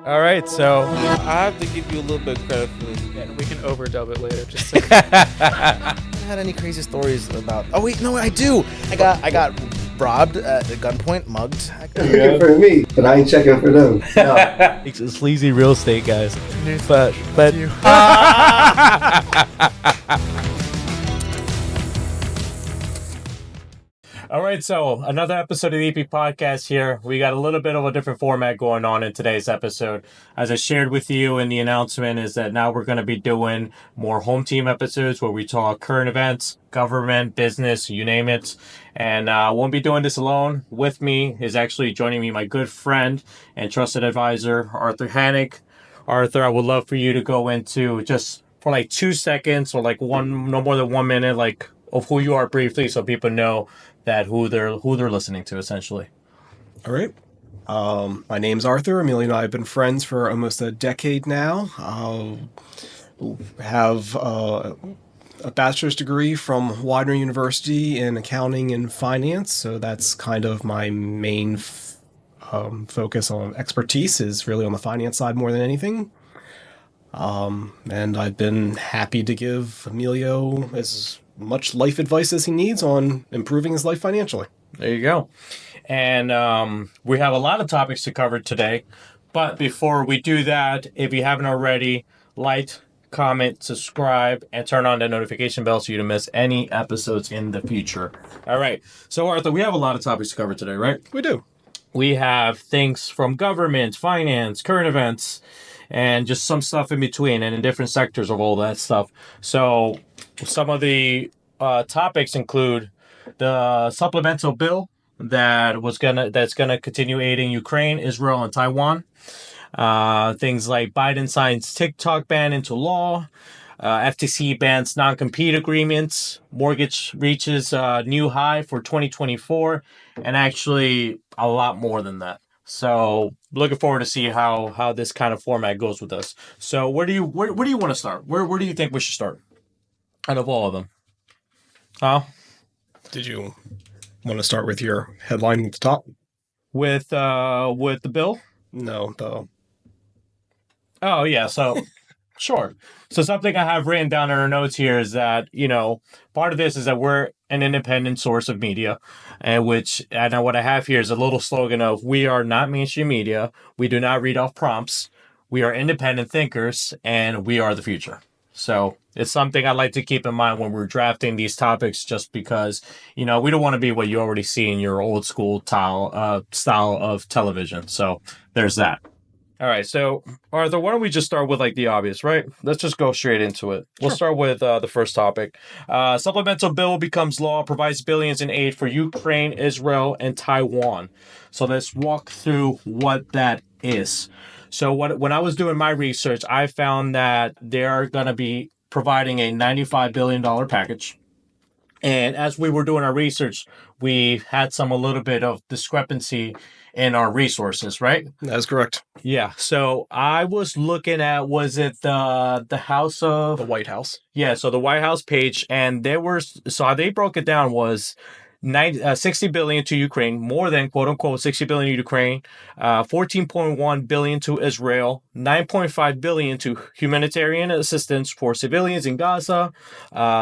All right, so I have to give you a little bit of credit for this. And we can overdub it later. Just I haven't had any crazy stories about. Oh wait, no, I do. I got robbed at gunpoint, mugged. Checking for me, but I ain't checking for them. No. Sleazy real estate guys. But all right, so another episode of the EP Podcast here. We got a little bit of a different format going on in today's episode. As I shared with you in the announcement, is that now we're going to be doing more home team episodes where we talk current events, government, business, you name it. And I won't be doing this alone. With me is actually joining me my good friend and trusted advisor, Arthur Hannick. Arthur, I would love for you to go into just for like 2 seconds or like no more than 1 minute, like of who you are briefly, so people know that who they're listening to, essentially. All right. My name's Arthur. EMILIO and I have been friends for almost a decade now. Have a bachelor's degree from Widener University in accounting and finance, so that's kind of my main focus on expertise is really on the finance side more than anything. And I've been happy to give EMILIO as much life advice as he needs on improving his life financially. There you go. And we have a lot of topics to cover today. But before we do that, if you haven't already, like, comment, subscribe, and turn on the notification bell so you don't miss any episodes in the future. All right. So, Arthur, we have a lot of topics to cover today, right? We do. We have things from government, finance, current events, and just some stuff in between and in different sectors of all that stuff. So some of the topics include the supplemental bill that's gonna continue aiding Ukraine, Israel, and Taiwan. Things like Biden signs TikTok ban into law. FTC bans non-compete agreements. Mortgage reaches new high for 2024, and actually a lot more than that. So looking forward to see how this kind of format goes with us. So where do you want to start? Where do you think we should start? Out of all of them, huh? Did you want to start with your headline at the top? With the bill? No, the. Oh yeah, so. Sure. So something I have written down in our notes here is that, part of this is that we're an independent source of media, and what I have here is a little slogan of, we are not mainstream media, we do not read off prompts, we are independent thinkers, and we are the future. So it's something I like to keep in mind when we're drafting these topics, just because, we don't want to be what you already see in your old school style of television. So there's that. All right, so Arthur, why don't we just start with like the obvious, right? Let's just go straight into it. We'll start with the first topic. Supplemental bill becomes law, provides billions in aid for Ukraine, Israel, and Taiwan. So let's walk through what that is. So when I was doing my research, I found that they're going to be providing a $95 billion package. And as we were doing our research, we had a little bit of discrepancy in our resources, right? That's correct. Yeah. So I was looking at, was it the House of... The White House. Yeah, so the White House page, and so how they broke it down was 60 billion to Ukraine, more than quote unquote 60 billion to Ukraine, 14.1 billion to Israel, 9.5 billion to humanitarian assistance for civilians in Gaza,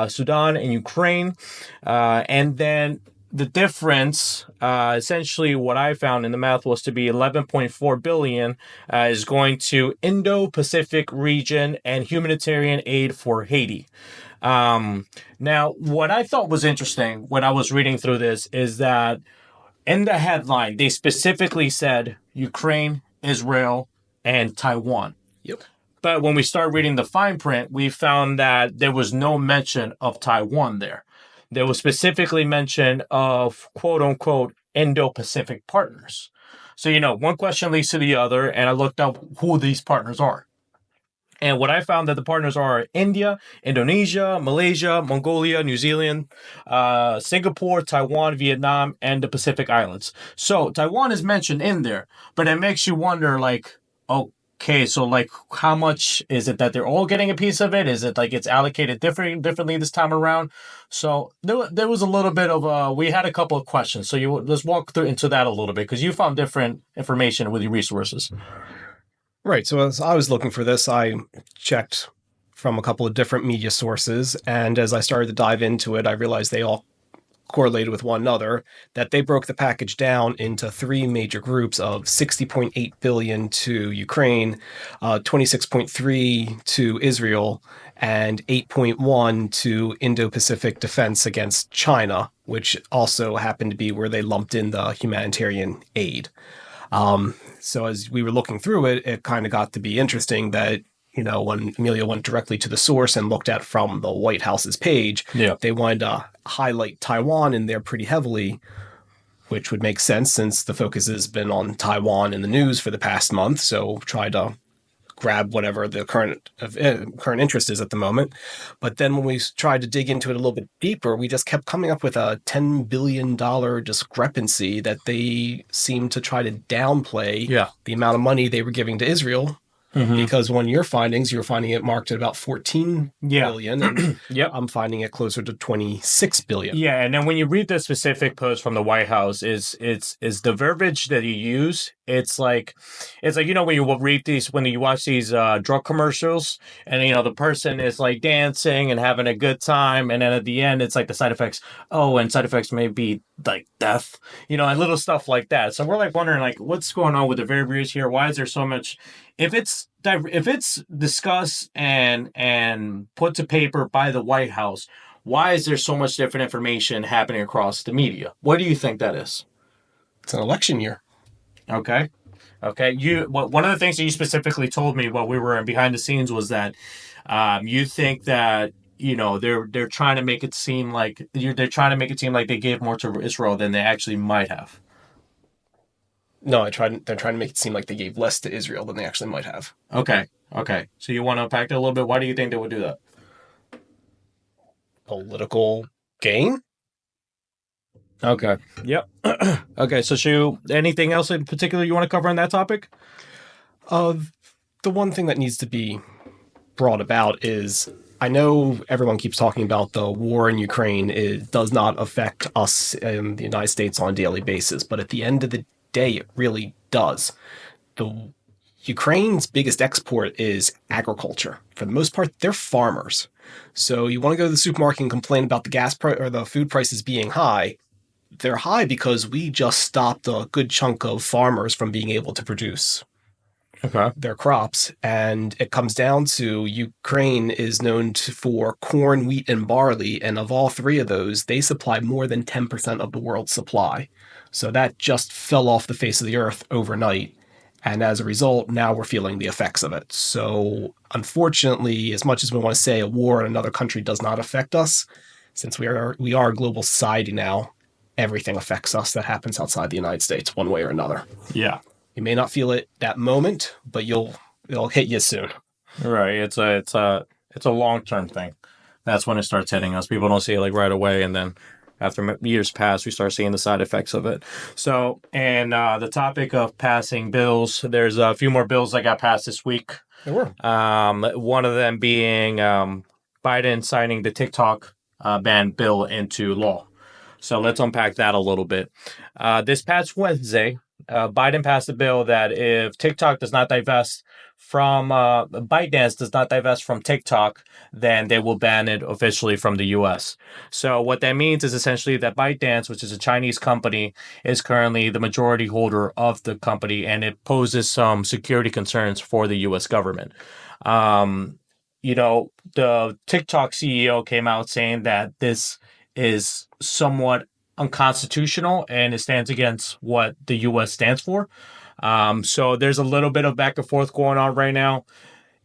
Sudan, and Ukraine, and then the difference, essentially what I found in the math was to be 11.4 billion is going to Indo-Pacific region and humanitarian aid for Haiti. Now, what I thought was interesting when I was reading through this is that in the headline, they specifically said Ukraine, Israel, and Taiwan. Yep. But when we start reading the fine print, we found that there was no mention of Taiwan there. There was specifically mention of quote unquote Indo-Pacific partners. So, one question leads to the other, and I looked up who these partners are. And what I found that the partners are India, Indonesia, Malaysia, Mongolia, New Zealand, Singapore, Taiwan, Vietnam, and the Pacific Islands. So Taiwan is mentioned in there, but it makes you wonder, like, okay, so like how much is it that they're all getting a piece of it? Is it like it's allocated differently this time around? So there was a little bit of we had a couple of questions. So let's walk through into that a little bit, because you found different information with your resources. Right. So as I was looking for this, I checked from a couple of different media sources. And as I started to dive into it, I realized they all correlated with one another, that they broke the package down into three major groups of 60.8 billion to Ukraine, 26.3 to Israel, and 8.1 to Indo-Pacific defense against China, which also happened to be where they lumped in the humanitarian aid. So as we were looking through it, it kind of got to be interesting that, when EMILIO went directly to the source and looked at from the White House's page, they wanted to highlight Taiwan in there pretty heavily, which would make sense since the focus has been on Taiwan in the news for the past month. So try to grab whatever the current interest is at the moment. But then when we tried to dig into it a little bit deeper, we just kept coming up with a $10 billion discrepancy that they seemed to try to downplay the amount of money they were giving to Israel. Because one of your findings, you're finding it marked at about 14 billion, and I'm finding it closer to 26 billion. Yeah, and then when you read the specific post from the White House, is the verbiage that you use. It's like when you read these, when you watch these drug commercials, and the person is like dancing and having a good time, and then at the end it's like the side effects. Oh, and side effects may be like death, and little stuff like that. So we're like wondering like what's going on with the verbiage here? Why is there so much? If it's discussed and put to paper by the White House, why is there so much different information happening across the media? What do you think that is? It's an election year. Okay. One of the things that you specifically told me while we were behind the scenes was that you think that they're trying to make it seem like they gave more to Israel than they actually might have. No, they're trying to make it seem like they gave less to Israel than they actually might have. Okay. So you want to unpack that a little bit? Why do you think they would do that? Political gain? Okay. Yep. Okay, so anything else in particular you want to cover on that topic? The one thing that needs to be brought about is, I know everyone keeps talking about the war in Ukraine. It does not affect us in the United States on a daily basis, but at the end of the day, it really does. The Ukraine's biggest export is agriculture. For the most part, they're farmers. So you want to go to the supermarket and complain about the gas price or the food prices being high. They're high because we just stopped a good chunk of farmers from being able to produce their crops. And it comes down to Ukraine is known for corn, wheat, and barley. And of all three of those, they supply more than 10% of the world's supply. So that just fell off the face of the earth overnight. And as a result, now we're feeling the effects of it. So unfortunately, as much as we want to say a war in another country does not affect us, since we are a global society now, everything affects us that happens outside the United States one way or another. Yeah. You may not feel it that moment, but it'll hit you soon. Right. It's a long-term thing. That's when it starts hitting us. People don't see it like right away, and then after years pass, we start seeing the side effects of it. So, and the topic of passing bills, there's a few more bills that got passed this week. There were. One of them being Biden signing the TikTok ban bill into law. So let's unpack that a little bit. This past Wednesday, Biden passed a bill that if TikTok does not divest from ByteDance does not divest from TikTok, then they will ban it officially from the U.S. So what that means is essentially that ByteDance, which is a Chinese company, is currently the majority holder of the company, and it poses some security concerns for the U.S. government. The TikTok CEO came out saying that this is somewhat unconstitutional and it stands against what the U.S. stands for. So there's a little bit of back and forth going on right now.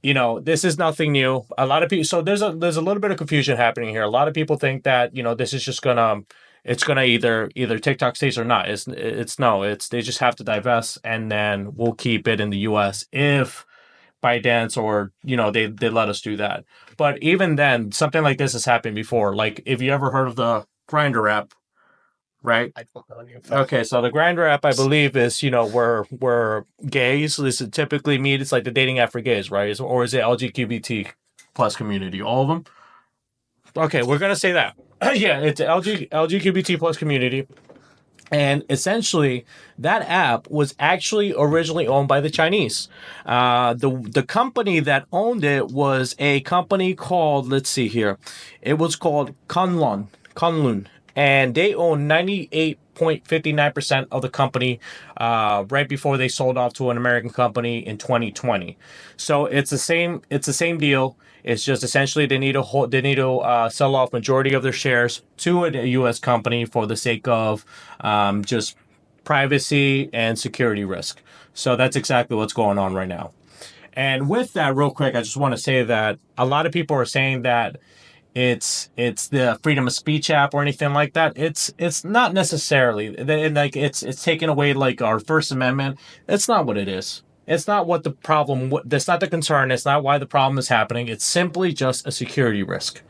This is nothing new. A lot of people. So there's a little bit of confusion happening here. A lot of people think that this is just it's gonna either TikTok stays or not. They just have to divest and then we'll keep it in the U.S. if ByteDance or they let us do that. But even then, something like this has happened before. Like if you ever heard of the Grindr app. Right. I don't know any of that. Okay, so the Grindr app, I believe, is where gays. This is typically meet. It's like the dating app for gays, right? Or is it LGBT plus community? All of them. Okay, we're gonna say that. Yeah, it's LGBT plus community, And essentially, that app was actually originally owned by the Chinese. The company that owned it was a company called, let's see here, it was called Kunlun, and they own 98.59% of the company right before they sold off to an American company in 2020. So it's the same deal. It's just essentially they need to sell off majority of their shares to a U.S. company for the sake of just privacy and security risk. So that's exactly what's going on right now. And with that, real quick, I just want to say that a lot of people are saying that it's the freedom of speech app or anything like that. It's not necessarily. Like it's taken away like our First Amendment. It's not what it is. It's not what the problem. That's not the concern. It's not why the problem is happening. It's simply just a security risk.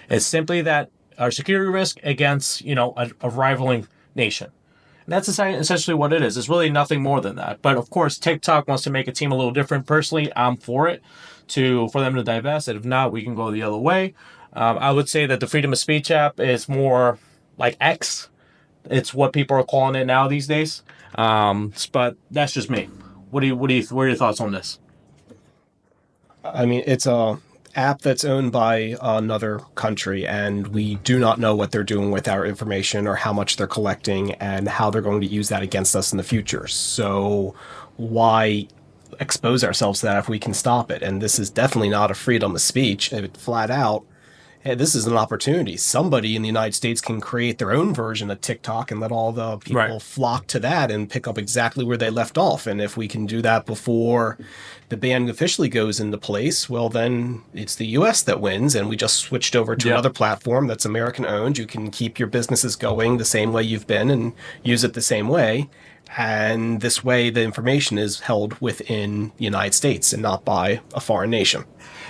It's simply that our security risk against a rivaling nation. And that's essentially what it is. It's really nothing more than that. But of course, TikTok wants to make a team a little different. Personally, I'm for it for them to divest. And if not, we can go the other way. I would say that the freedom of speech app is more like X. It's what people are calling it now these days. But that's just me. What are your thoughts on this? I mean, it's a app that's owned by another country, and we do not know what they're doing with our information or how much they're collecting and how they're going to use that against us in the future. So why expose ourselves to that if we can stop it? And this is definitely not a freedom of speech. Flat out, hey, this is an opportunity. Somebody in the United States can create their own version of TikTok and let all the people flock to that and pick up exactly where they left off. And if we can do that before the ban officially goes into place, well, then it's the U.S. that wins. And we just switched over to another platform that's American owned. You can keep your businesses going the same way you've been and use it the same way. And this way, the information is held within the United States and not by a foreign nation.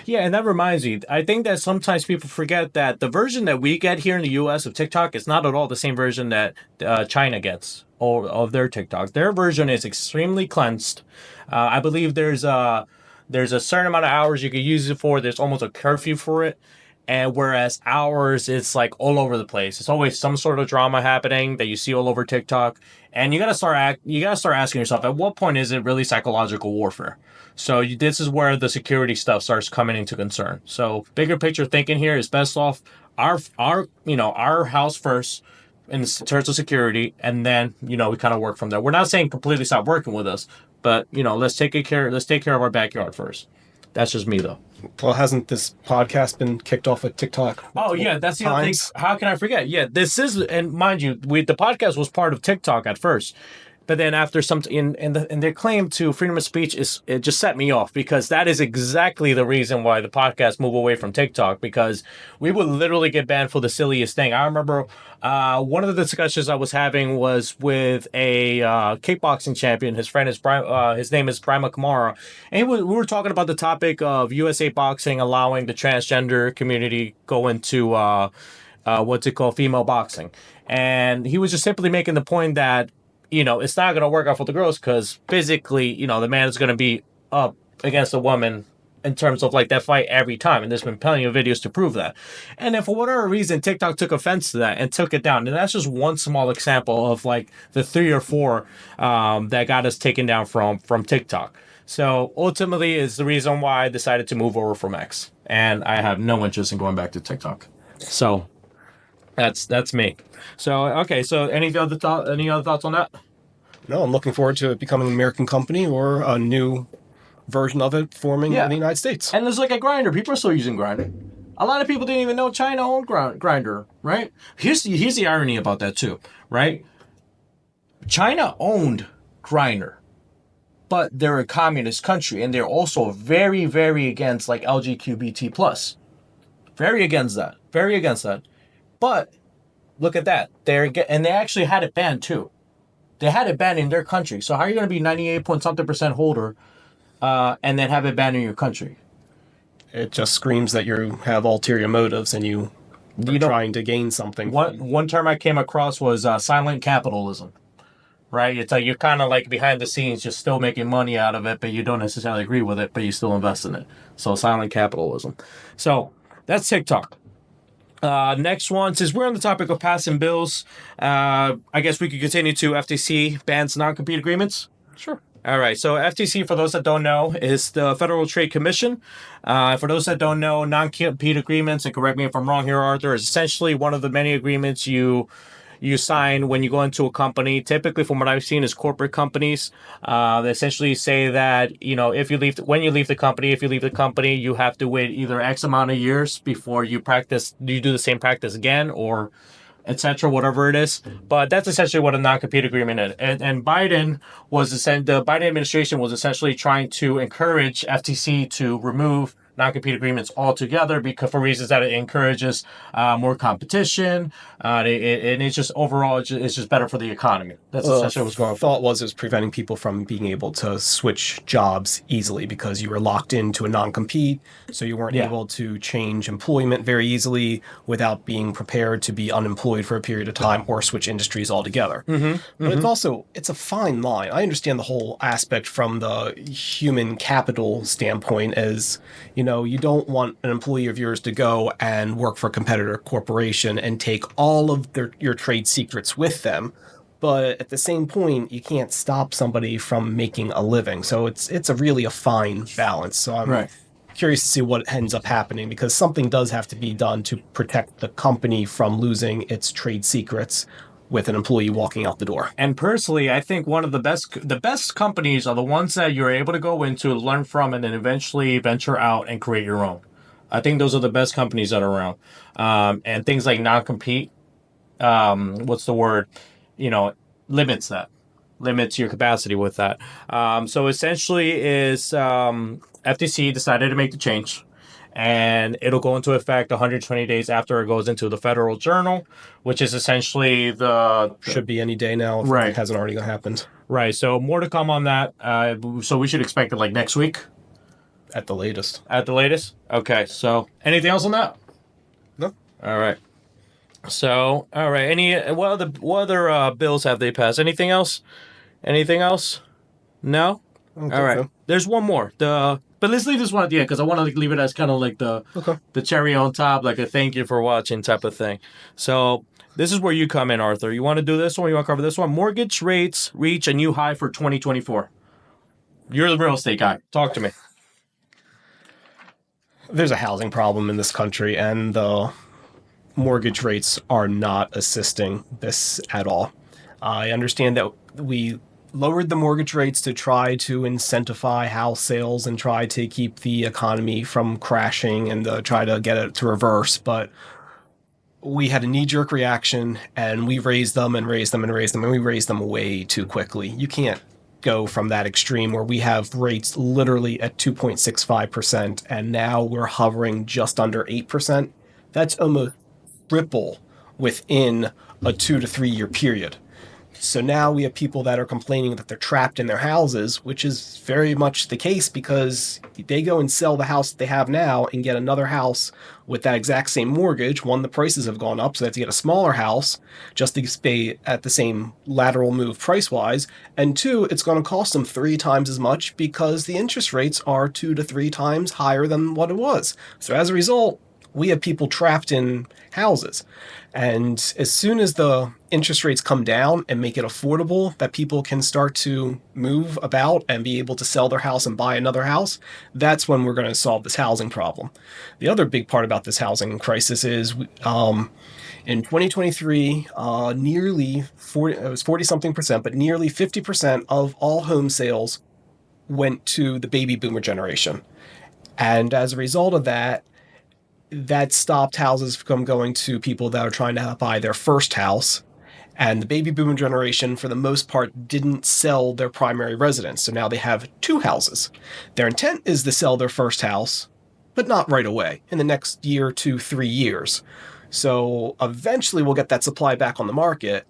Yeah, and that reminds me, I think that sometimes people forget that the version that we get here in the U.S. of TikTok is not at all the same version that China gets of their TikTok. Their version is extremely cleansed. I believe there's a certain amount of hours you can use it for. There's almost a curfew for it. And whereas ours, it's like all over the place. It's always some sort of drama happening that you see all over TikTok. And you gotta start asking yourself, at what point is it really psychological warfare? So this is where the security stuff starts coming into concern. So bigger picture thinking here is best off our house first in terms of security, and then we kind of work from there. We're not saying completely stop working with us, but let's take care of our backyard first. That's just me though. Well, hasn't this podcast been kicked off at TikTok? Oh yeah, that's the other thing. How can I forget? Yeah, this is, and mind you, the podcast was part of TikTok at first, but then after and their claim to freedom of speech it just set me off, because that is exactly the reason why the podcast moved away from TikTok, because we would literally get banned for the silliest thing. I remember one of the discussions I was having was with a kickboxing champion. His friend is his name is Prima Kamara, and we were talking about the topic of USA Boxing allowing the transgender community go into what's it called, female boxing, and he was just simply making the point that it's not going to work out for the girls because physically, the man is going to be up against a woman in terms of like that fight every time. And there's been plenty of videos to prove that. And then for whatever reason, TikTok took offense to that and took it down. And that's just one small example of like the 3 or 4 that got us taken down from TikTok. So ultimately is the reason why I decided to move over from X. And I have no interest in going back to TikTok. So that's me. So okay. So any other thoughts on that? No, I'm looking forward to it becoming an American company or a new version of it forming in the United States. And there's like a Grinder. People are still using Grinder. A lot of people didn't even know China owned Grinder, right? Here's the irony about that too, right? China owned Grinder, but they're a communist country, and they're also very, very against like LGBT plus. Very against that. Very against that. But look at that. And they actually had it banned too. They had it banned in their country. So how are you going to be 98% holder and then have it banned in your country? It just screams that you have ulterior motives and you're trying to gain something. One term I came across was silent capitalism. Right? It's like you're kind of like behind the scenes, just still making money out of it, but you don't necessarily agree with it, but you still invest in it. So silent capitalism. So that's TikTok. Next one, since we're on the topic of passing bills, I guess we could continue to FTC bans non-compete agreements. Sure. All right. So FTC, for those that don't know, is the Federal Trade Commission. For those that don't know, non-compete agreements, and correct me if I'm wrong here, Arthur, is essentially one of the many agreements you sign when you go into a company. Typically, from what I've seen, is corporate companies. They essentially say that if you leave, when you leave the company, you have to wait either X amount of years before you do the same practice again, or etc., whatever it is. But that's essentially what a non-compete agreement is. And the Biden administration was essentially trying to encourage FTC to remove non-compete agreements altogether, because for reasons that it encourages more competition, and it's just overall it's just better for the economy. That's essentially what's going on. Thought was it was preventing people from being able to switch jobs easily because you were locked into a non-compete, so you weren't able to change employment very easily without being prepared to be unemployed for a period of time or switch industries altogether. But it's a fine line. I understand the whole aspect from the human capital standpoint, as you don't want an employee of yours to go and work for a competitor corporation and take all of your trade secrets with them. But at the same point, you can't stop somebody from making a living. So it's really a fine balance. So I'm curious to see what ends up happening, because something does have to be done to protect the company from losing its trade secrets with an employee walking out the door. And personally, I think one of the best companies are the ones that you're able to go into, learn from, and then eventually venture out and create your own. I think those are the best companies that are around. And things like non-compete, limits that. Limits your capacity with that. So essentially FTC decided to make the change, and it'll go into effect 120 days after it goes into the Federal Journal, which is essentially should be any day now if it hasn't already happened. Right. So more to come on that. So we should expect it like next week? At the latest. At the latest? Okay. So anything else on that? No. All right. So, all right. What other bills have they passed? Anything else? No? All right. So. There's one more. But let's leave this one at the end, because I want to leave it as kind of like the cherry on top, like a thank you for watching type of thing. So this is where you come in, Arthur. You want to do this one? You want to cover this one? Mortgage rates reach a new high for 2024. You're the real estate guy. Talk to me. There's a housing problem in this country, and the mortgage rates are not assisting this at all. I understand that we lowered the mortgage rates to try to incentivize house sales and try to keep the economy from crashing and try to get it to reverse. But we had a knee-jerk reaction, and we raised them and raised them and raised them, and we raised them way too quickly. You can't go from that extreme where we have rates literally at 2.65%, and now we're hovering just under 8%. That's almost triple within a 2 to 3 year period. So now we have people that are complaining that they're trapped in their houses, which is very much the case, because they go and sell the house that they have now and get another house with that exact same mortgage. One, the prices have gone up, so they have to get a smaller house just to stay at the same lateral move price-wise. And two, it's going to cost them 3 times as much because the interest rates are 2 to 3 times higher than what it was. So as a result, we have people trapped in houses. And as soon as the interest rates come down and make it affordable, that people can start to move about and be able to sell their house and buy another house, that's when we're going to solve this housing problem. The other big part about this housing crisis is in 2023, nearly 40-something%, but nearly 50% of all home sales went to the baby boomer generation. And as a result of that stopped houses from going to people that are trying to buy their first house. And the baby boomer generation, for the most part, didn't sell their primary residence. So now they have 2 houses. Their intent is to sell their first house, but not right away, in the next year, 2, 3 years. So eventually we'll get that supply back on the market,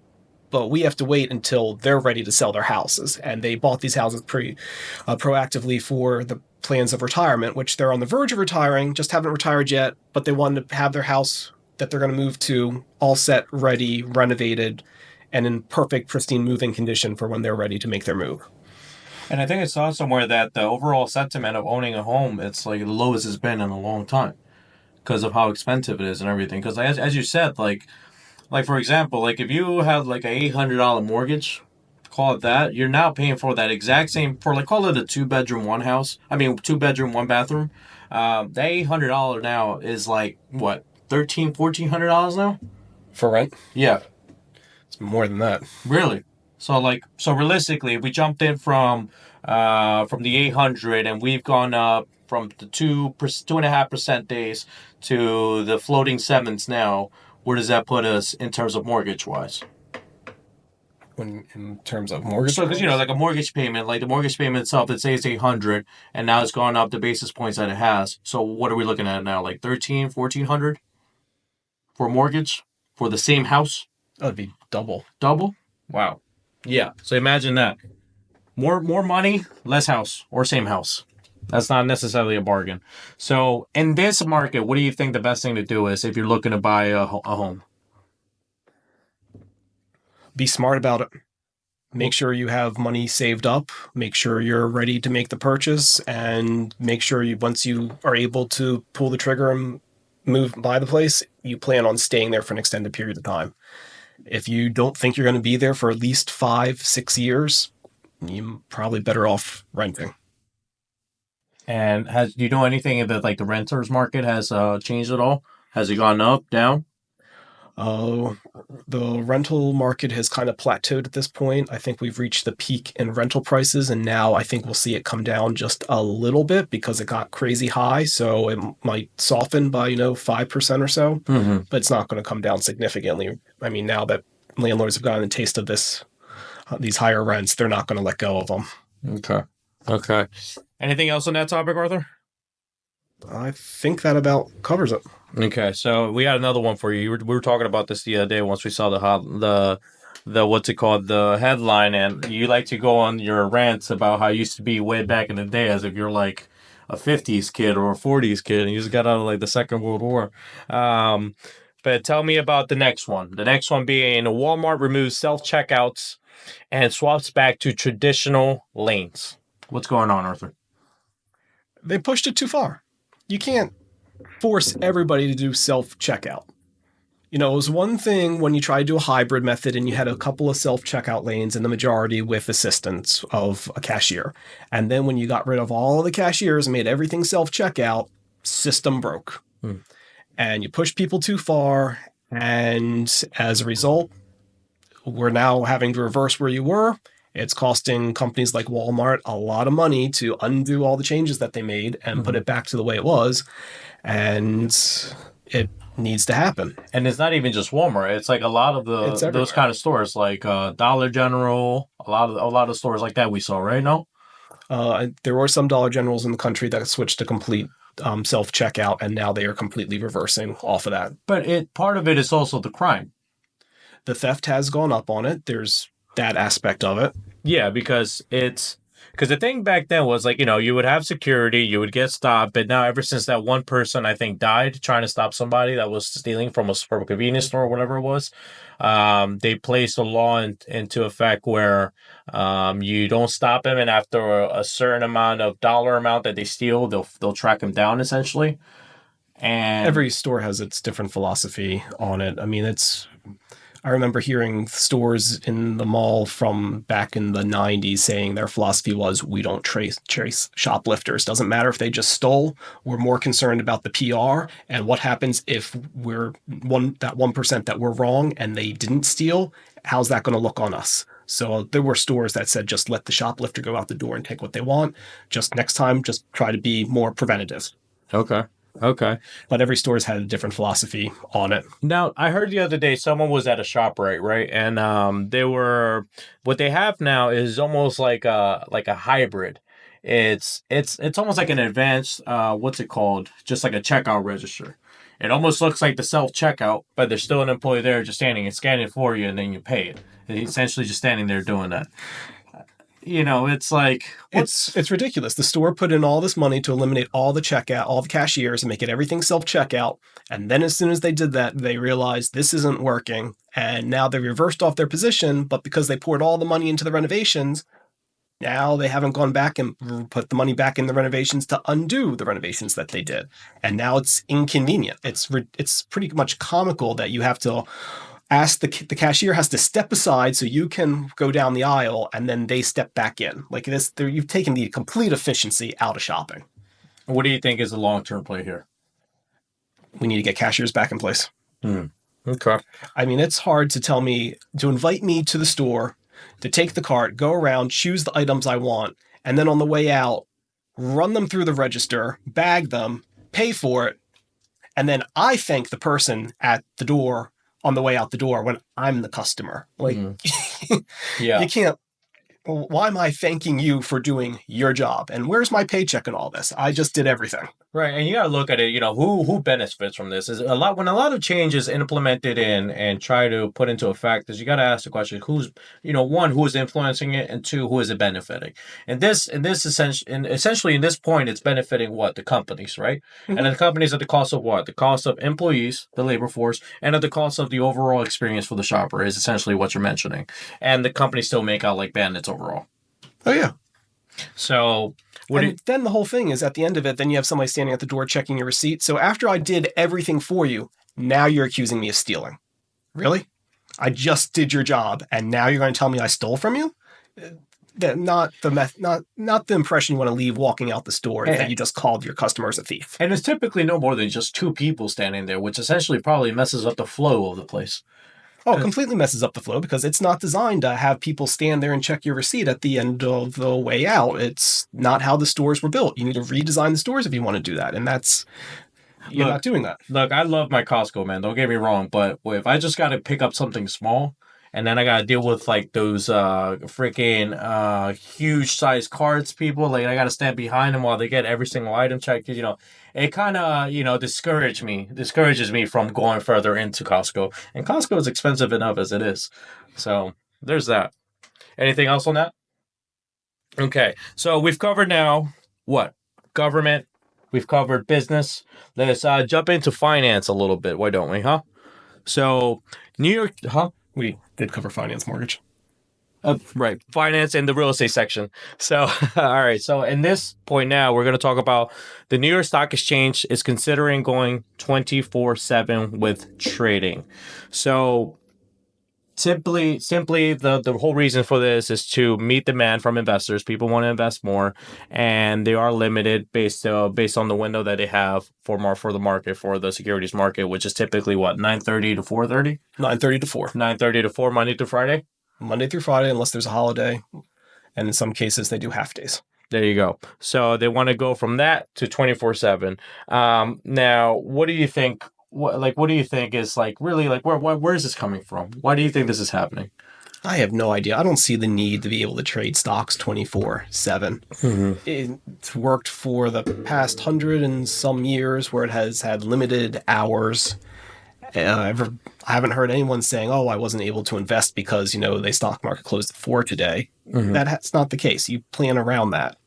but we have to wait until they're ready to sell their houses. And they bought these houses proactively for the plans of retirement, which they're on the verge of retiring, just haven't retired yet, but they wanted to have their house that they're going to move to all set, ready, renovated, and in perfect, pristine moving condition for when they're ready to make their move. And I think I saw somewhere that the overall sentiment of owning a home, it's like the lowest it's been in a long time. because of how expensive it is and everything. Because as you said, like for example, like if you have like a $800 mortgage, call it that, you're now paying for that exact same for like call it a 2 bedroom one house. I mean 2 bedroom 1 bathroom. That $800 now is like what $1,300-$1,400 now. For rent, Yeah, it's more than that. really. So realistically, if we jumped in from the 800 and we've gone up from the 2.5% days to the floating sevens now, where does that put us in terms of mortgage wise? When in terms of mortgage, So, because like a mortgage payment, like the mortgage payment itself, it says 800, and now it's gone up the basis points that it has. So, what are we looking at now? Like 1,400 for a mortgage for the same house? that would be double. Double? Wow. Yeah. So imagine that. More money, less house, or same house. That's not necessarily a bargain. So, in this market, what do you think the best thing to do is if you're looking to buy a home? Be smart about it. Make sure you have money saved up. Make sure you're ready to make the purchase, and make sure once you are able to pull the trigger and buy the place, you plan on staying there for an extended period of time. If you don't think you're going to be there for at least 5-6 years, you're probably better off renting. And do you know anything that like the renters market has changed at all? Has it gone up, down? The rental market has kind of plateaued at this point. I think we've reached the peak in rental prices, and now I think we'll see it come down just a little bit because it got crazy high. So it might soften by 5% or so, but it's not going to come down significantly. I mean, now that landlords have gotten a taste of these higher rents, they're not going to let go of them. Okay. Anything else on that topic, Arthur? I think that about covers it. Okay, so we got another one for you. We were talking about this the other day once we saw the what's it called, the headline, and you like to go on your rants about how it used to be way back in the day as if you're like a 50s kid or a 40s kid and you just got out of like the Second World War. But tell me about the next one. The next one being Walmart removes self-checkouts and swaps back to traditional lanes. What's going on, Arthur? They pushed it too far. You can't force everybody to do self-checkout. It was one thing when you tried to do a hybrid method and you had a couple of self-checkout lanes and the majority with assistance of a cashier. And then when you got rid of all the cashiers and made everything self-checkout, system broke. And you pushed people too far. And as a result, we're now having to reverse where you were. It's costing companies like Walmart a lot of money to undo all the changes that they made and put it back to the way it was. And it needs to happen. And it's not even just Walmart. It's like a lot of those kind of stores, like Dollar General, a lot of stores like that we saw, right? No? There were some Dollar Generals in the country that switched to complete self-checkout, and now they are completely reversing off of that. But part of it is also the crime. The theft has gone up on it. There's that aspect of it. Yeah, because the thing back then was like, you would have security, you would get stopped, but now ever since that one person, I think, died trying to stop somebody that was stealing from a convenience store or whatever it was, they placed a law into effect where you don't stop him, and after a certain amount of dollar amount that they steal, they'll track him down essentially. And every store has its different philosophy on it. I mean, I remember hearing stores in the mall from back in the 90s saying their philosophy was, we don't trace shoplifters. Doesn't matter if they just stole. We're more concerned about the PR and what happens if we're that 1% that we're wrong and they didn't steal. How's that going to look on us? So there were stores that said, just let the shoplifter go out the door and take what they want. Just next time, just try to be more preventative. Okay. But every store's had a different philosophy on it. Now, I heard the other day someone was at a ShopRite, right? And what they have now is almost like a hybrid. It's almost like an advanced, what's it called? Just like a checkout register. It almost looks like the self-checkout, but there's still an employee there just standing and scanning it for you, and then you pay it. And he's essentially just standing there doing that. It's like it's ridiculous. The store put in all this money to eliminate all the checkout, all the cashiers, and make it everything self-checkout. And then as soon as they did that, they realized this isn't working. And now they reversed off their position, but because they poured all the money into the renovations, Now they haven't gone back and put the money back in the renovations to undo the renovations that they did. And now it's inconvenient. It's pretty much comical that you have to ask the cashier has to step aside so you can go down the aisle, and then they step back in. Like this, you've taken the complete efficiency out of shopping. What do you think is the long-term play here? We need to get cashiers back in place. Okay. I mean, it's hard to invite me to the store, to take the cart, go around, choose the items I want, and then on the way out, run them through the register, bag them, pay for it, and then I thank the person at the door on the way out the door when I'm the customer. Like, Yeah. you can't. Why am I thanking you for doing your job? And where's my paycheck and all this? I just did everything. Right, and you gotta look at it. Who benefits from this? Is a lot when a lot of change is implemented in and try to put into effect. Is you gotta ask the question: who's one, who is influencing it, and two, who is it benefiting? And essentially in this point, it's benefiting what the companies, right? Mm-hmm. And the companies at the cost of what? The cost of employees, the labor force, and at the cost of the overall experience for the shopper is essentially what you're mentioning. And the companies still make out like bandits overall. Oh yeah. So. Then the whole thing is at the end of it, then you have somebody standing at the door checking your receipt. So after I did everything for you, now you're accusing me of stealing. Really? I just did your job, and now you're going to tell me I stole from you? Not the impression you want to leave walking out the store that you just called your customers a thief. And it's typically no more than just two people standing there, which essentially probably messes up the flow of the place. Oh, completely messes up the flow because it's not designed to have people stand there and check your receipt at the end of the way out. It's not how the stores were built. You need to redesign the stores if you want to do that. And you're not doing that. Look, I love my Costco, man. Don't get me wrong. But if I just got to pick up something small and then I got to deal with like those freaking huge size carts people, like I got to stand behind them while they get every single item checked, it kind of, discourages me from going further into Costco. And Costco is expensive enough as it is. So there's that. Anything else on that? Okay. So we've covered now what? Government. We've covered business. Let's jump into finance a little bit. Why don't we, huh? So New York, huh? We did cover finance mortgage. Right. Finance and the real estate section. So, all right. So in this point now, we're going to talk about the New York Stock Exchange is considering going 24/7 with trading. So simply the whole reason for this is to meet demand from investors. People want to invest more, and they are limited based on the window that they have for the market, for the securities market, which is typically what, 9:30 to 4:30? 9:30 to 4. 9:30 to 4, Monday through Friday? Monday through Friday, unless there's a holiday. And in some cases, they do half days. There you go. So they want to go from that to 24/7. Now, what do you think? What do you think is like really like where is this coming from? Why do you think this is happening? I have no idea. I don't see the need to be able to trade stocks 24/7. Mm-hmm. It's worked for the past 100 and some years where it has had limited hours. I haven't heard anyone saying, "Oh, I wasn't able to invest because the stock market closed at 4 today." Mm-hmm. That's not the case. You plan around that.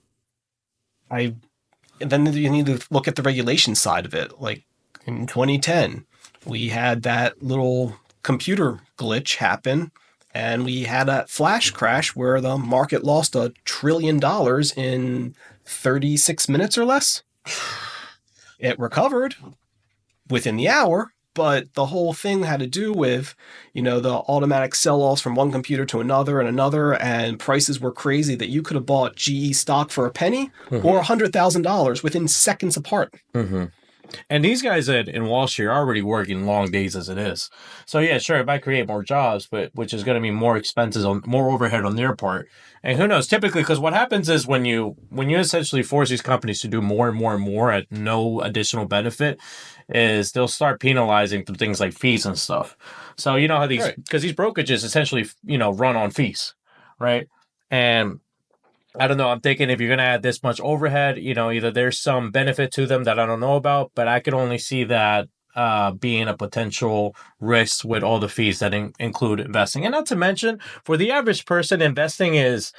Then you need to look at the regulation side of it. Like in 2010, we had that little computer glitch happen, and we had a flash crash where the market lost $1 trillion in 36 minutes or less. It recovered within the hour. But the whole thing had to do with, the automatic sell-offs from one computer to another, and prices were crazy that you could have bought GE stock for a penny or $100,000 within seconds apart. Mm-hmm. And these guys in Wall Street are already working long days as it is. So yeah, sure, it might create more jobs, but which is going to be more expenses more overhead on their part. And who knows? Typically, because what happens is when you essentially force these companies to do more and more and more at no additional benefit, is they'll start penalizing through things like fees and stuff. So you know how these brokerages essentially run on fees, right? And I don't know. I'm thinking if you're going to add this much overhead, either there's some benefit to them that I don't know about, but I could only see that being a potential risk with all the fees that include investing. And not to mention, for the average person, investing is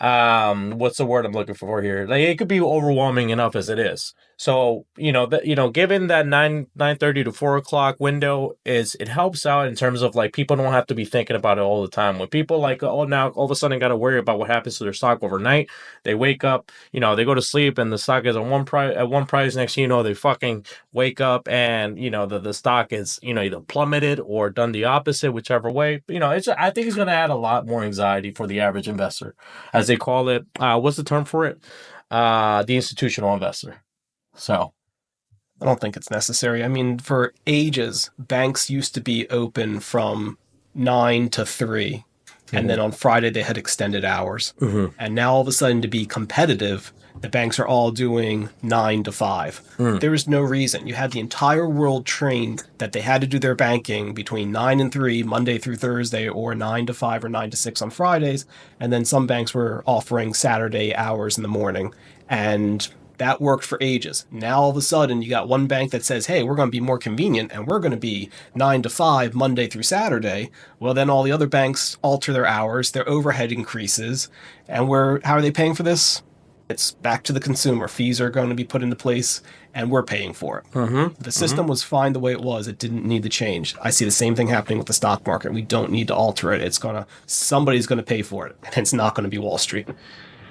what's the word I'm looking for here? Like it could be overwhelming enough as it is. So given that 9:30 to 4 o'clock window it helps out in terms of like people don't have to be thinking about it all the time. When people like now all of a sudden got to worry about what happens to their stock overnight, they wake up, they go to sleep and the stock is on one price at one price. Next thing you know, they fucking wake up and the stock is either plummeted or done the opposite, whichever way. I think it's going to add a lot more anxiety for the average investor, as they call it. What's the term for it? The institutional investor. So I don't think it's necessary. I mean, for ages, banks used to be open from 9 to 3. And then on Friday, they had extended hours. Mm-hmm. And now all of a sudden, to be competitive, the banks are all doing 9 to 5. There was no reason. You had the entire world trained that they had to do their banking between 9 and 3, Monday through Thursday, or 9 to 5 or 9 to 6 on Fridays. And then some banks were offering Saturday hours in the morning. And that worked for ages. Now all of a sudden you got one bank that says, hey, we're going to be more convenient and we're going to be 9 to 5 Monday through Saturday. Well, then all the other banks alter their hours, their overhead increases. And how are they paying for this? It's back to the consumer. Fees are going to be put into place and we're paying for it. Mm-hmm. The system was fine the way it was. It didn't need to change. I see the same thing happening with the stock market. We don't need to alter it. Somebody's going to pay for it. And it's not going to be Wall Street.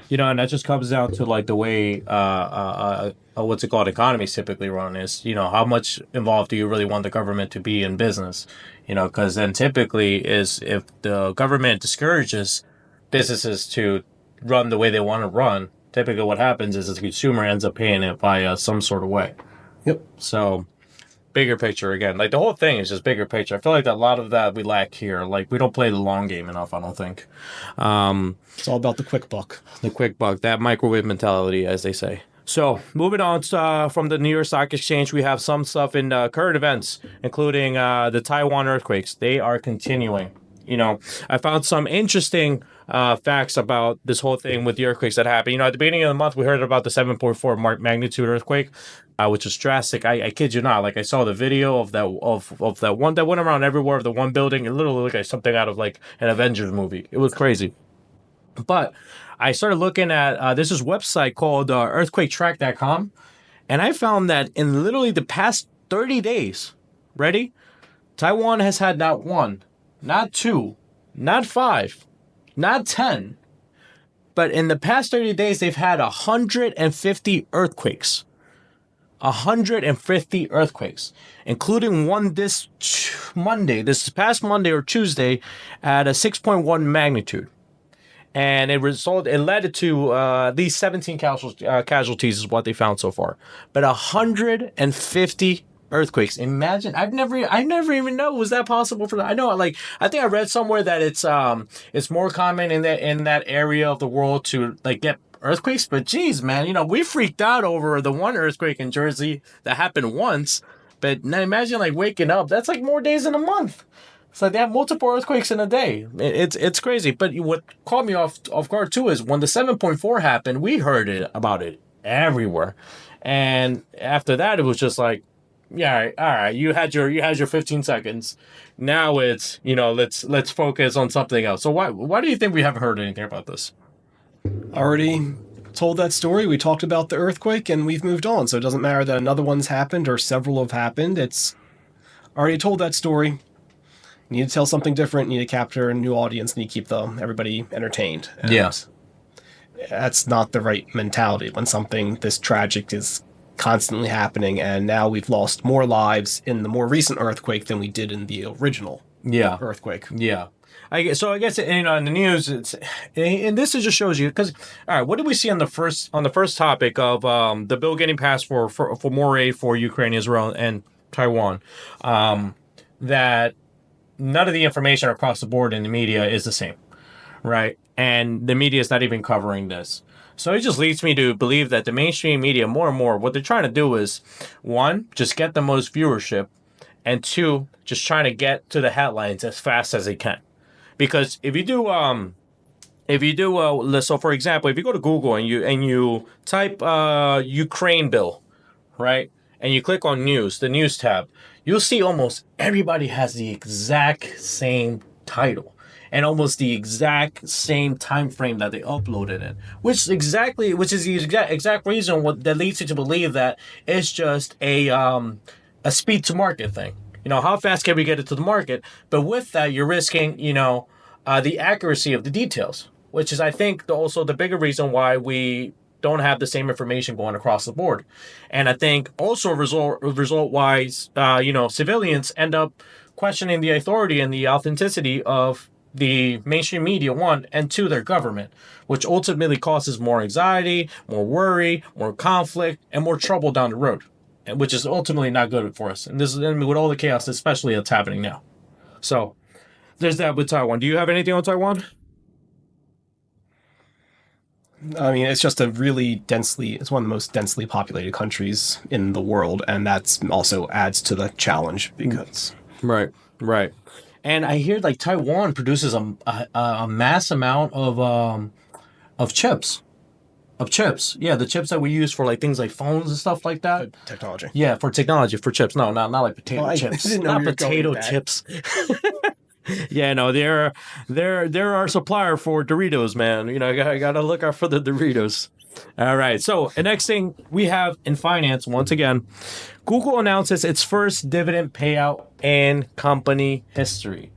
And that just comes down to like the way what's it called, economies typically run is, how much involved do you really want the government to be in business? Because then typically is if the government discourages businesses to run the way they want to run, typically what happens is the consumer ends up paying it by some sort of way. Yep. So bigger picture again, like the whole thing is just bigger picture. I feel like a lot of that we lack here. Like we don't play the long game enough, I don't think. It's all about the quick buck. The quick buck, that microwave mentality, as they say. So moving on from the New York Stock Exchange, we have some stuff in current events, including the Taiwan earthquakes. They are continuing. I found some interesting facts about this whole thing with the earthquakes that happened. At the beginning of the month, we heard about the 7.4 magnitude earthquake, which was drastic. I kid you not. Like I saw the video of that one that went around everywhere of the one building. It literally looked like something out of like an Avengers movie. It was crazy. But I started looking at this website called earthquaketrack.com, and I found that in literally the past 30 days, ready? Taiwan has had not 1, not 2, not 5, not 10, but in the past 30 days, they've had 150 earthquakes. 150 earthquakes, including one this past Monday or Tuesday at a 6.1 magnitude. And it led to these 17 casualties is what they found so far. But 150 earthquakes. Imagine, I've never even know was that possible for that. I know, I think I read somewhere that it's more common in that area of the world to like get earthquakes. But geez, man, we freaked out over the one earthquake in Jersey that happened once. But now imagine like waking up. That's like more days in a month. It's like they have multiple earthquakes in a day. It's crazy. But what caught me off guard too is when the 7.4 happened, we heard about it everywhere. And after that, it was just like, yeah, all right. You had your 15 seconds. Now it's let's focus on something else. So why do you think we haven't heard anything about this? Already told that story. We talked about the earthquake and we've moved on. So it doesn't matter that another one's happened or several have happened. It's already told that story. You need to tell something different. You need to capture a new audience. You need to keep everybody entertained. And yes. That's not the right mentality when something this tragic is constantly happening. And now we've lost more lives in the more recent earthquake than we did in the original earthquake. Yeah. I guess in the news, and this just shows you because all right, what did we see on the first topic of the bill getting passed for more aid for Ukraine, Israel, and Taiwan? That none of the information across the board in the media is the same, right? And the media is not even covering this. So it just leads me to believe that the mainstream media, more and more, what they're trying to do is, one, just get the most viewership, and two, just trying to get to the headlines as fast as they can. Because if you do, so for example, if you go to Google and you type Ukraine bill, right, and you click on news, the news tab, you'll see almost everybody has the exact same title. and almost the exact same time frame that they uploaded it, which is the exact reason that leads you to believe that it's just a speed to market thing. How fast can we get it to the market? But with that, you're risking, the accuracy of the details, which is, I think, also the bigger reason why we don't have the same information going across the board. And I think also result wise, civilians end up questioning the authority and the authenticity of the mainstream media, one, and two, their government, which ultimately causes more anxiety, more worry, more conflict, and more trouble down the road, which is ultimately not good for us. And this is with all the chaos, especially that's happening now. So there's that with Taiwan. Do you have anything on Taiwan? I mean, it's just it's one of the most densely populated countries in the world, and that's also adds to the challenge because. Right. And I hear like Taiwan produces a mass amount of chips. Yeah, the chips that we use for like things like phones and stuff like that. Technology. Yeah, for technology, for chips. No, not like potato chips. I didn't know not you were going potato with that. chips. Yeah, no, they're our supplier for Doritos, man. I gotta look out for the Doritos. All right, so the next thing we have in finance, once again, Google announces its first dividend payout in company history.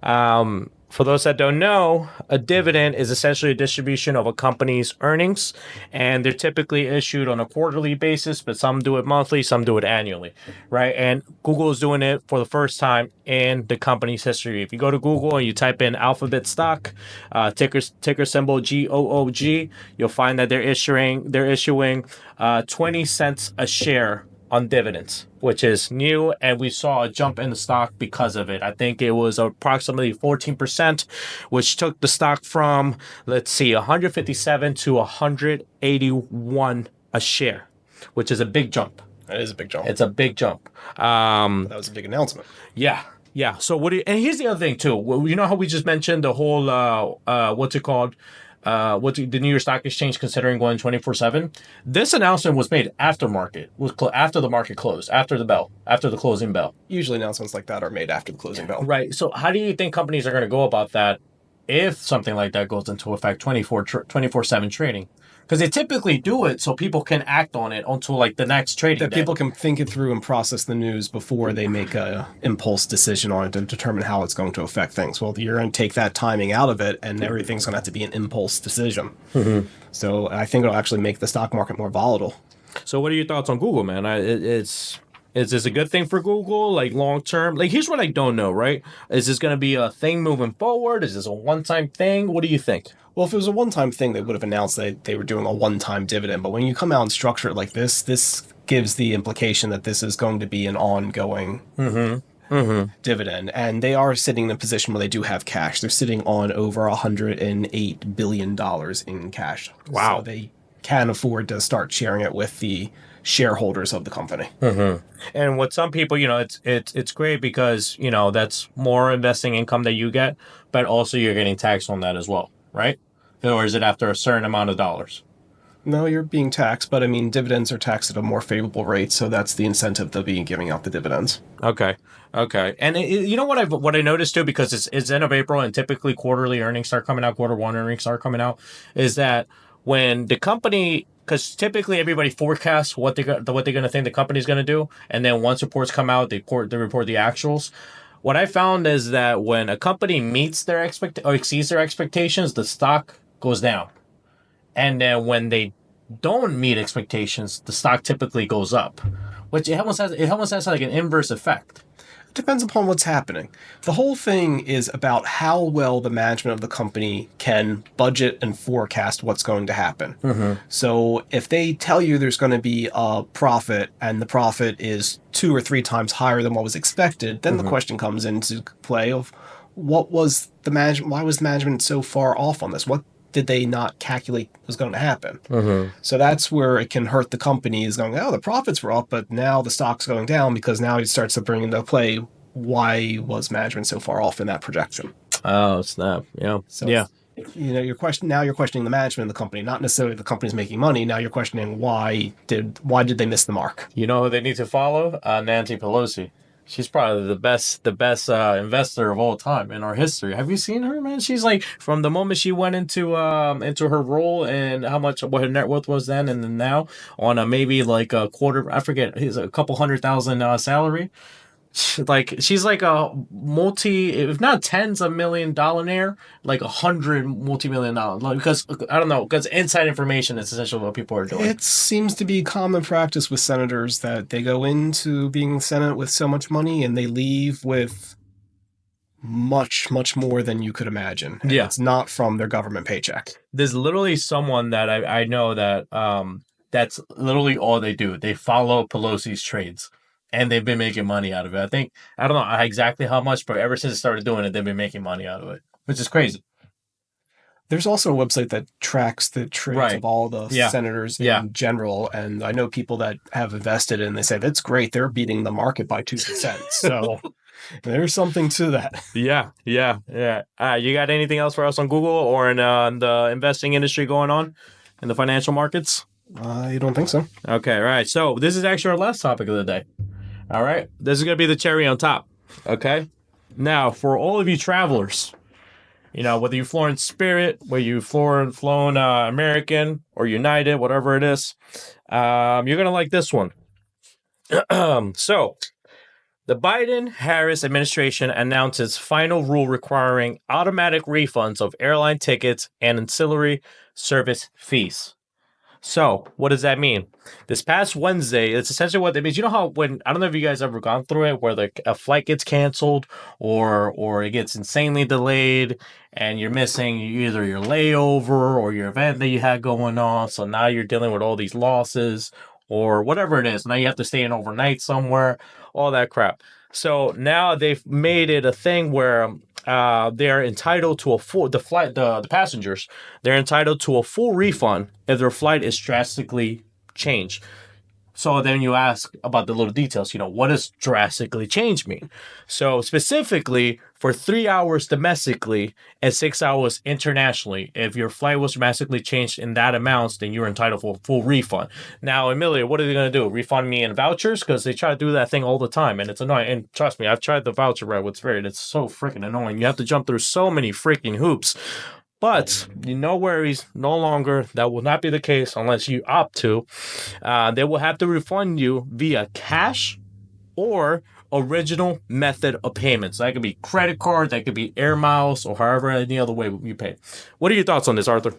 For those that don't know, a dividend is essentially a distribution of a company's earnings, and they're typically issued on a quarterly basis, but some do it monthly, some do it annually, right? And Google is doing it for the first time in the company's history. If you go to Google and you type in Alphabet stock, ticker symbol GOOG, you'll find that they're issuing 20 cents a share on dividends, which is new, and we saw a jump in the stock because of it. I think it was approximately 14%, which took the stock from, 157 to 181 a share, which is a big jump. That is a big jump. It's a big jump. That was a big announcement. Yeah. So and here's the other thing too. You know how we just mentioned the whole what's it called? The New York Stock Exchange considering going 24/7. This announcement was made after the market closed, after the closing bell. Usually announcements like that are made after the closing bell. Right. So how do you think companies are going to go about that if something like that goes into effect, 24/7 trading? Because they typically do it so people can act on it until like the next trading That day. people can think it through and process the news before they make a impulse decision on it to determine how it's going to affect things. Well, you're going to take that timing out of it, and everything's going to have to be an impulse decision. Mm-hmm. So I think it'll actually make the stock market more volatile. So what are your thoughts on Google, man? Is this a good thing for Google, like long term? Like, here's what I don't know, right? Is this going to be a thing moving forward? Is this a one-time thing? What do you think? Well, if it was a one-time thing, they would have announced that they were doing a one-time dividend. But when you come out and structure it like this gives the implication that this is going to be an ongoing dividend. And they are sitting in a position where they do have cash. They're sitting on over $108 billion in cash. Wow. So they can afford to start sharing it with the shareholders of the company. Mm-hmm. And with some people, it's great because, that's more investing income that you get, but also you're getting taxed on that as well, right? Or is it after a certain amount of dollars? No, you're being taxed, but I mean, dividends are taxed at a more favorable rate, so that's the incentive to be giving out the dividends. Okay. And you know what I noticed too, because it's end of April and typically quarterly earnings start coming out, quarter one earnings start coming out, is that when the company, because typically everybody forecasts what they're going to think the company's going to do, and then once reports come out, they report the actuals. What I found is that when a company meets their or exceeds their expectations, the stock goes down. And then when they don't meet expectations, the stock typically goes up, which it almost has like an inverse effect. It depends upon what's happening. The whole thing is about how well the management of the company can budget and forecast what's going to happen. Mm-hmm. So if they tell you there's going to be a profit and the profit is 2 or 3 times higher than what was expected, then the question comes into play of why was management so far off on this? What did they not calculate was going to happen? Mm-hmm. So that's where it can hurt the company, is going, the profits were up, but now the stock's going down, because now it starts to bring into play, why was management so far off in that projection? Oh, snap. Yeah. So yeah. You're questioning the management of the company, not necessarily the company's making money. Now you're questioning why did they miss the mark? You know who they need to follow? Nancy Pelosi. She's probably the best investor of all time in our history. Have you seen her, man? She's like from the moment she went into her role and what her net worth was then and then now on a maybe like a quarter. I forget. He's a couple $100,000 salary. Like she's like a multi, if not tens of $1 million, like 100 multi-million dollars. Like, because I don't know, because inside information is essentially what people are doing. It seems to be common practice with senators that they go into being in the Senate with so much money and they leave with much, much more than you could imagine. And Yeah. it's not from their government paycheck. There's literally someone that I know that that's literally all they do. They follow Pelosi's trades. And they've been making money out of it. I don't know exactly how much, but ever since they started doing it, they've been making money out of it, which is crazy. There's also a website that tracks the trades of all the senators in general. And I know people that have invested and they say, that's great. They're beating the market by 2%. So there's something to that. Yeah. You got anything else for us on Google or in the investing industry going on in the financial markets? I don't think so. Okay, all right. So this is actually our last topic of the day. All right. This is going to be the cherry on top. Okay. Now, for all of you travelers, whether you flown Spirit, whether you flown American or United, whatever it is, you're going to like this one. So, the Biden-Harris administration announces final rule requiring automatic refunds of airline tickets and ancillary service fees. So, what does that mean? This past Wednesday, it's essentially what it means. You know how I don't know if you guys ever gone through it, where a flight gets canceled or it gets insanely delayed and you're missing either your layover or your event that you had going on. So now you're dealing with all these losses or whatever it is. Now you have to stay in overnight somewhere, all that crap. So now they've made it a thing where they're entitled to the passengers, they're entitled to a full refund if their flight is drastically changed. So then you ask about the little details, what does drastically change mean? So specifically for 3 hours domestically and 6 hours internationally, if your flight was drastically changed in that amount, then you're entitled for a full refund. Now, Emilio, what are they going to do? Refund me in vouchers? Because they try to do that thing all the time and it's annoying. And trust me, I've tried the voucher route with Spirit. It's so freaking annoying. You have to jump through so many freaking hoops. But no worries, no longer. That will not be the case unless you opt to. They will have to refund you via cash or original method of payments. That could be credit card, that could be air miles, or however any other way you pay. What are your thoughts on this, Arthur?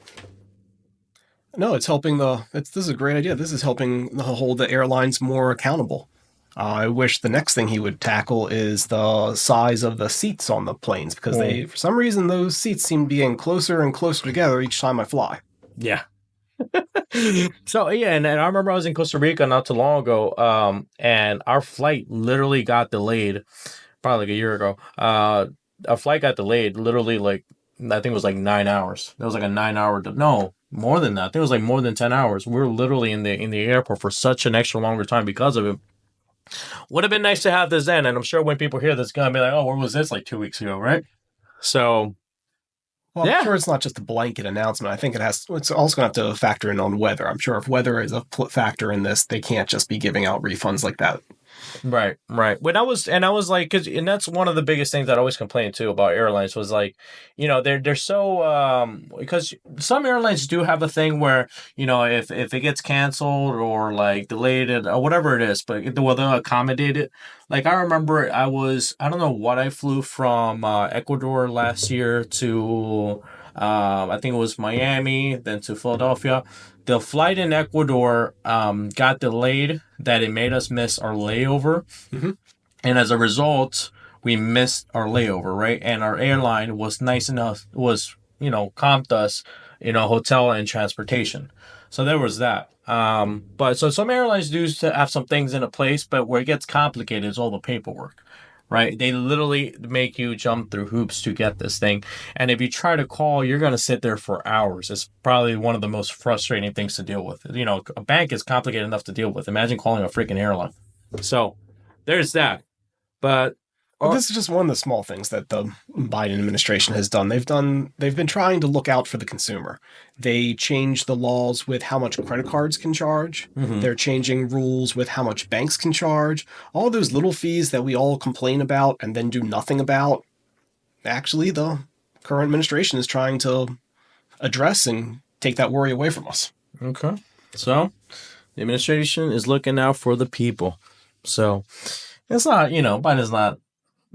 No, it's helping this is a great idea. This is helping hold the airlines more accountable. I wish the next thing he would tackle is the size of the seats on the planes because for some reason, those seats seem to be getting closer and closer together each time I fly. Yeah. So, yeah, and I remember I was in Costa Rica not too long ago, and our flight literally got delayed, probably like a year ago. Our flight got delayed literally I think it was 9 hours. It was like a 9-hour, no, more than that. I think it was more than 10 hours. We were literally in the airport for such an extra longer time because of it. Would have been nice to have this then, and I'm sure when people hear this, it's gonna be like, "Oh, where was this 2 weeks ago?" Right? So, I'm sure it's not just a blanket announcement. I think it's also gonna have to factor in on weather. I'm sure if weather is a factor in this, they can't just be giving out refunds like that. Right. When I was like, and that's one of the biggest things that I always complained too about airlines was they're so because some airlines do have a thing where if it gets canceled or delayed or whatever it is, but they'll accommodate it. I remember I don't know what I flew from Ecuador last year to I think it was Miami, then to Philadelphia. The flight in Ecuador got delayed that it made us miss our layover. Mm-hmm. And as a result, we missed our layover, right? And our airline was nice enough, comped us, hotel and transportation. So there was that. But so some airlines do have some things in place, but where it gets complicated is all the paperwork. Right? They literally make you jump through hoops to get this thing. And if you try to call, you're going to sit there for hours. It's probably one of the most frustrating things to deal with. A bank is complicated enough to deal with. Imagine calling a freaking airline. So there's that. But But this is just one of the small things that the Biden administration has done. They've been trying to look out for the consumer. They changed the laws with how much credit cards can charge. They're changing rules with how much banks can charge. All those little fees that we all complain about and then do nothing about. Actually, the current administration is trying to address and take that worry away from us. Okay. So the administration is looking out for the people. So it's not, Biden's not,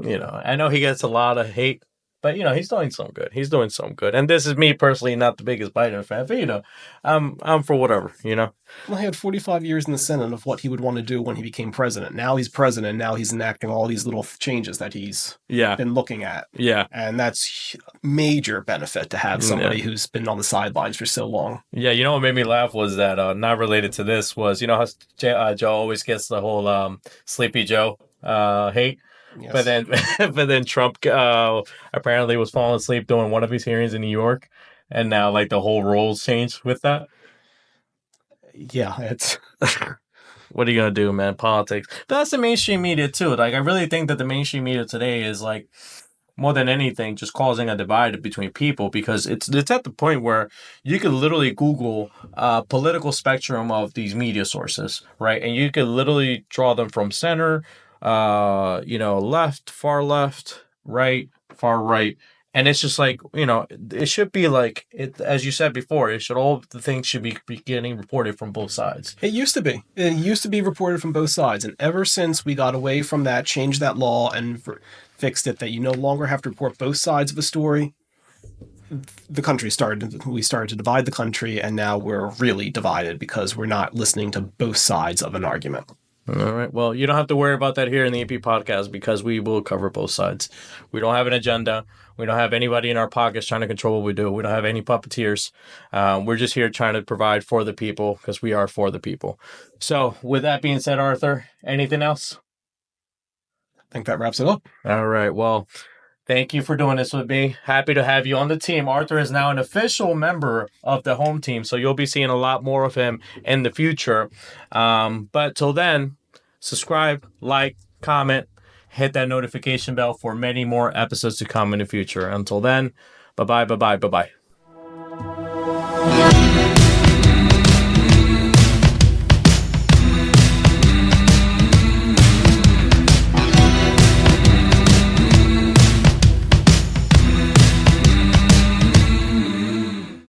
I know he gets a lot of hate, but, he's doing some good. He's doing some good. And this is me personally, not the biggest Biden fan, but, I'm for whatever, Well, he had 45 years in the Senate of what he would want to do when he became president. Now he's president. Now he's enacting all these little changes that he's been looking at. Yeah. And that's major benefit to have somebody who's been on the sidelines for so long. Yeah, what made me laugh was that, not related to this, was, how Joe always gets the whole Sleepy Joe hate? Yes. But then Trump apparently was falling asleep doing one of his hearings in New York, and now like the whole rules changed with that. Yeah, it's what are you gonna do, man? Politics. But that's the mainstream media too. Like I really think that the mainstream media today is like more than anything just causing a divide between people, because it's at the point where you could literally Google political spectrum of these media sources, right? And you could literally draw them from center, left, right, far right. And it's just like, it should be like, as you said before, all the things should be getting reported from both sides. It used to be. It used to be reported from both sides. And ever since we got away from that, changed that law and fixed it, that you no longer have to report both sides of a story, we started to divide the country, and now we're really divided because we're not listening to both sides of an argument. All right. Well, you don't have to worry about that here in the EP podcast, because we will cover both sides. We don't have an agenda. We don't have anybody in our pockets trying to control what we do. We don't have any puppeteers. We're just here trying to provide for the people, because we are for the people. So with that being said, Arthur, anything else? I think that wraps it up. All right. Well, thank you for doing this with me. Happy to have you on the team. Arthur is now an official member of the home team, so you'll be seeing a lot more of him in the future. But till then, subscribe, like, comment, hit that notification bell for many more episodes to come in the future. Until then, bye-bye, bye-bye, bye-bye.